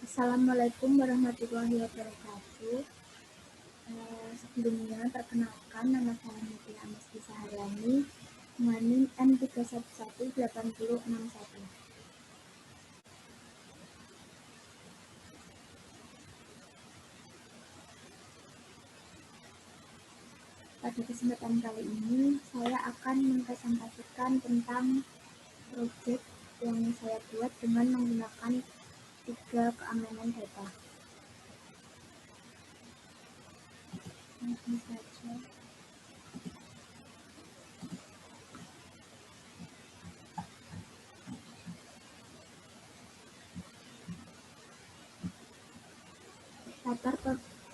Assalamualaikum warahmatullahi wabarakatuh. Sebelumnya, perkenalkan nama saya Mutia Ameski Saharyani, NIM M3118061. Pada kesempatan kali ini, saya akan mempresentasikan tentang proyek yang saya buat dengan menggunakan 3 keamanan data. Langsung saja.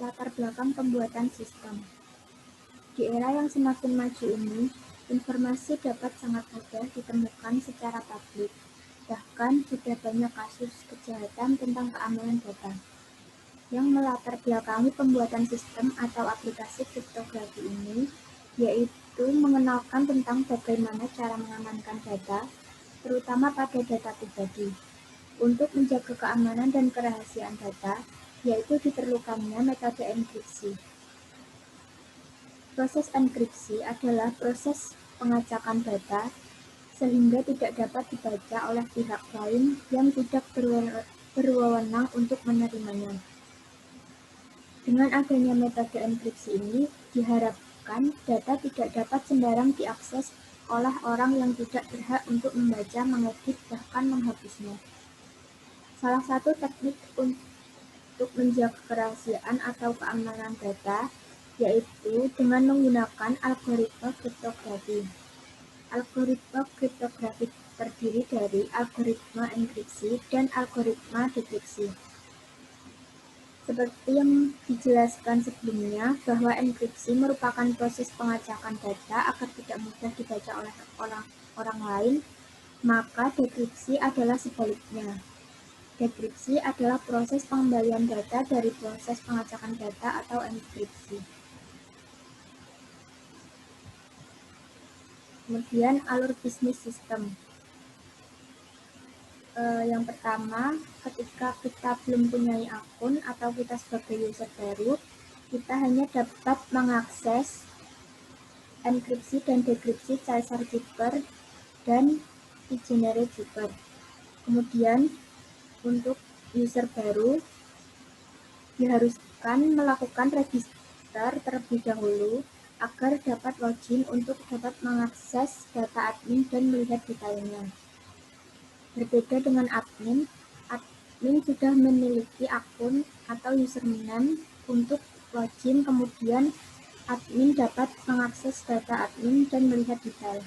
Latar belakang pembuatan sistem. Di era yang semakin maju ini, informasi dapat sangat mudah ditemukan secara publik. Bahkan sudah banyak kasus kejahatan tentang keamanan data. Yang melatar belakangi pembuatan sistem atau aplikasi kriptografi ini, yaitu mengenalkan tentang bagaimana cara mengamankan data, terutama pada data pribadi. Untuk menjaga keamanan dan kerahasiaan data, yaitu diperlukannya metode enkripsi. Proses enkripsi adalah proses pengacakan data sehingga tidak dapat dibaca oleh pihak lain yang tidak berwenang untuk menerimanya. Dengan adanya metode enkripsi ini, diharapkan data tidak dapat sembarang diakses oleh orang yang tidak berhak untuk membaca, mengedit, bahkan menghapusnya. Salah satu teknik untuk menjaga kerahasiaan atau keamanan data yaitu dengan menggunakan algoritma kriptografi. Algoritma kriptografi terdiri dari algoritma enkripsi dan algoritma dekripsi. Seperti yang dijelaskan sebelumnya, bahwa enkripsi merupakan proses pengacakan data agar tidak mudah dibaca oleh orang lain, maka dekripsi adalah sebaliknya. Dekripsi adalah proses pengembalian data dari proses pengacakan data atau enkripsi. Kemudian alur bisnis sistem. Yang pertama, ketika kita belum punya akun atau kita sebagai user baru, kita hanya dapat mengakses enkripsi dan dekripsi Caesar Jupyter dan Vigenère Jupyter. Kemudian untuk user baru diharuskan melakukan register terlebih dahulu agar dapat login untuk dapat mengakses data admin dan melihat detailnya. Berbeda dengan admin sudah memiliki akun atau username untuk login, kemudian admin dapat mengakses data admin dan melihat detail.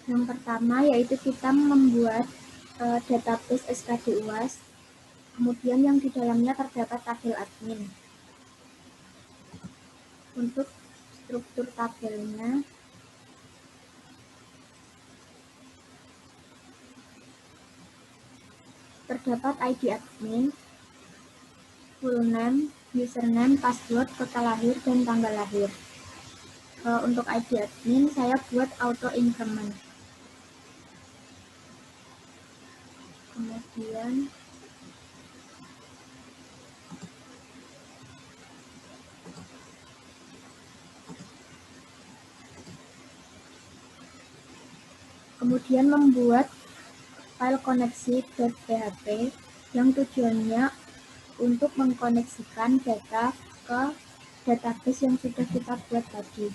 Yang pertama yaitu kita membuat database SKD UAS, kemudian yang di dalamnya terdapat tabel admin. Untuk struktur tabelnya, terdapat ID admin, full name, username, password, kota lahir, dan tanggal lahir. Untuk ID admin saya buat auto increment. Kemudian membuat file koneksi.php yang tujuannya untuk mengkoneksikan data ke database yang sudah kita buat tadi.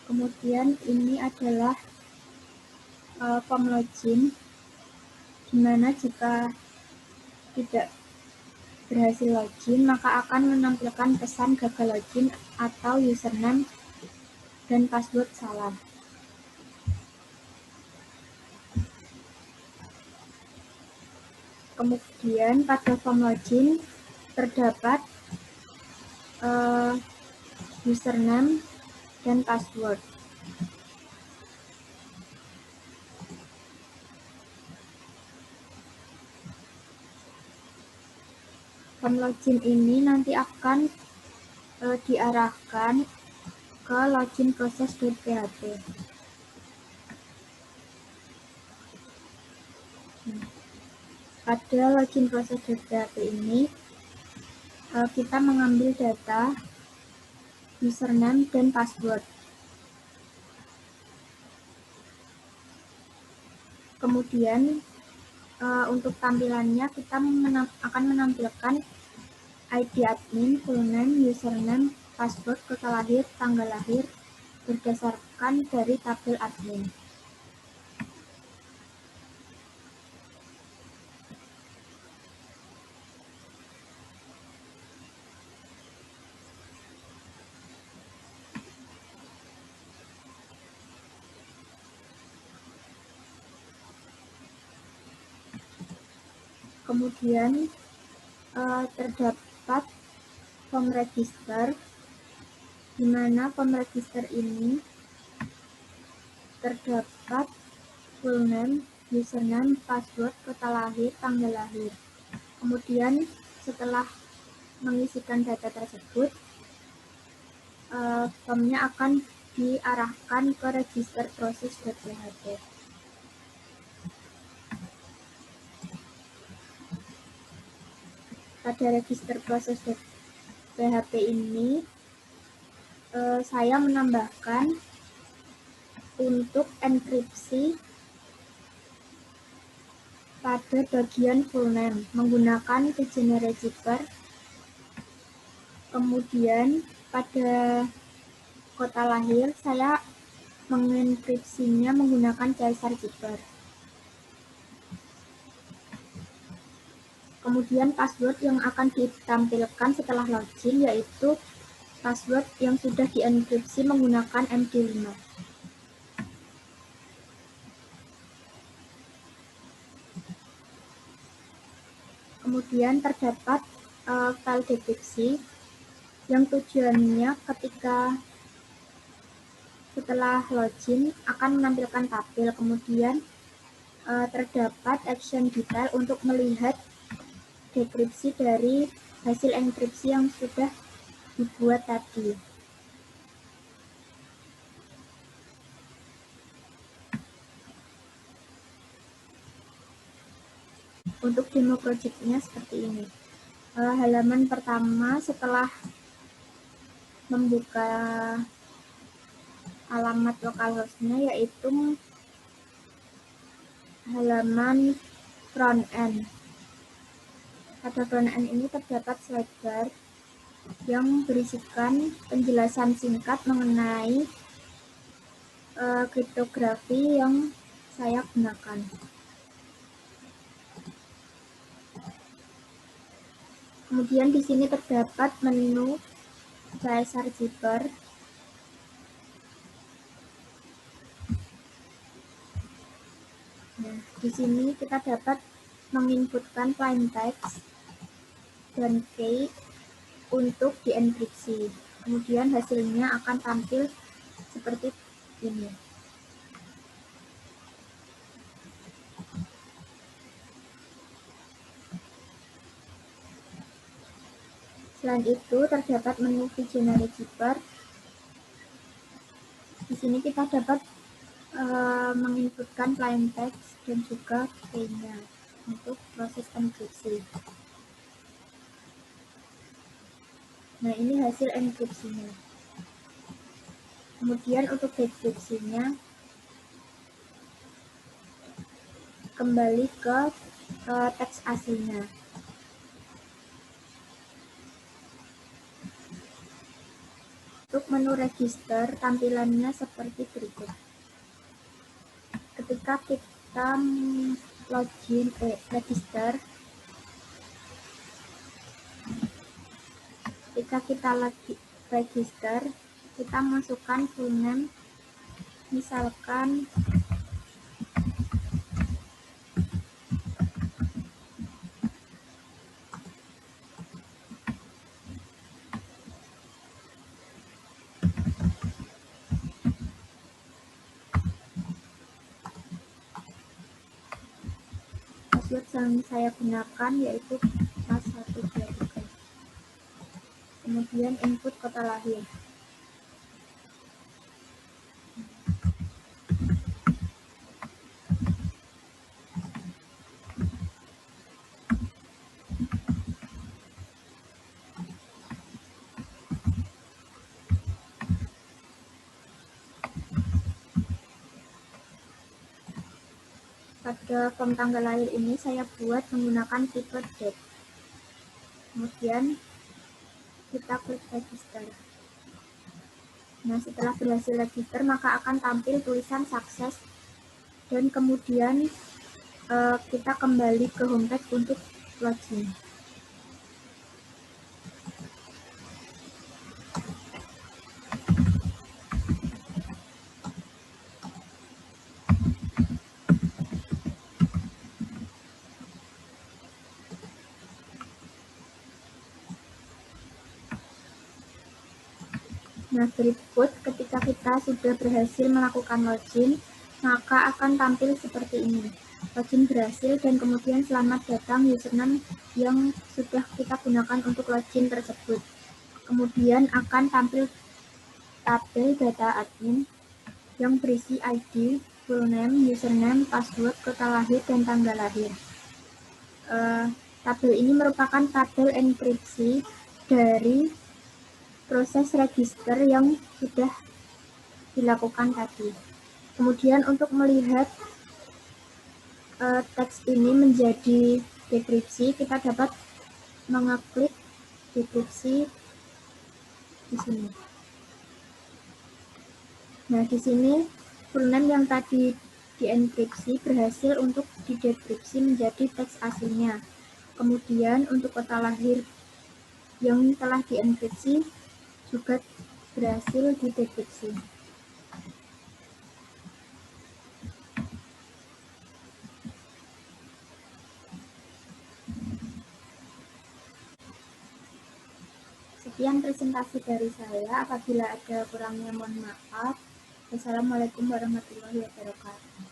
Kemudian ini adalah form login, di mana jika tidak berhasil login maka akan menampilkan pesan gagal login atau username dan password salah. Kemudian pada form login terdapat username dan password. Form login ini nanti akan diarahkan ke login process.php. Pada login process.php ini kita mengambil data username dan password. Kemudian untuk tampilannya kita akan menampilkan ID admin, full name, username, password, kota lahir, tanggal lahir berdasarkan dari tabel admin. Kemudian terdapat form register, di mana form register ini terdapat full name, username, password, kota lahir, tanggal lahir. Kemudian setelah mengisikan data tersebut, formnya akan diarahkan ke register process.php. Pada register process.php ini saya menambahkan untuk enkripsi pada bagian full name menggunakan regenerate zipper. Kemudian pada kota lahir saya mengenkripsinya menggunakan caesar zipper. Kemudian password yang akan ditampilkan setelah login yaitu password yang sudah dienkripsi menggunakan MD5. Kemudian terdapat file deskripsi yang tujuannya ketika setelah login akan menampilkan tabel. Kemudian terdapat action detail untuk melihat dekripsi dari hasil enkripsi yang sudah dibuat tadi. Untuk demo projectnya seperti ini. Halaman pertama setelah membuka alamat localhostnya yaitu halaman front end. Pada front end ini terdapat sidebar yang berisikan penjelasan singkat mengenai kriptografi yang saya gunakan. Kemudian di sini terdapat menu caesar zipper. Nah, di sini kita dapat menginputkan plain text dan key untuk dienkripsi. Kemudian hasilnya akan tampil seperti ini. Selain itu terdapat menu regenerate zipper. Di sini kita dapat menginputkan plain text dan juga key-nya untuk proses enkripsi. Nah, ini hasil enkripsinya. Kemudian untuk deskripsinya kembali ke teks aslinya. Untuk menu register tampilannya seperti berikut. Ketika kita login register, ketika kita lagi register, kita masukkan full name, misalkan password yang saya gunakan yaitu mas123. Kemudian input kota lahir. Pada form tanggal lahir ini saya buat menggunakan tipe date. Kemudian kita klik register. Nah, setelah berhasil register maka akan tampil tulisan sukses dan kemudian kita kembali ke homepage untuk login. Nah, berikut ketika kita sudah berhasil melakukan login, maka akan tampil seperti ini. Login berhasil dan kemudian selamat datang username yang sudah kita gunakan untuk login tersebut. Kemudian akan tampil tabel data admin yang berisi ID, full name, username, password, kota lahir, dan tanggal lahir. Tabel ini merupakan tabel enkripsi dari proses register yang sudah dilakukan tadi. Kemudian untuk melihat teks ini menjadi dekripsi, kita dapat mengeklik dekripsi di sini. Nah, di sini full name yang tadi dienkripsi berhasil untuk didekripsi menjadi teks aslinya. Kemudian untuk kota lahir yang telah dienkripsi juga berhasil didekripsi. Sekian presentasi dari saya. Apabila ada kurangnya mohon maaf. Wassalamualaikum warahmatullahi wabarakatuh.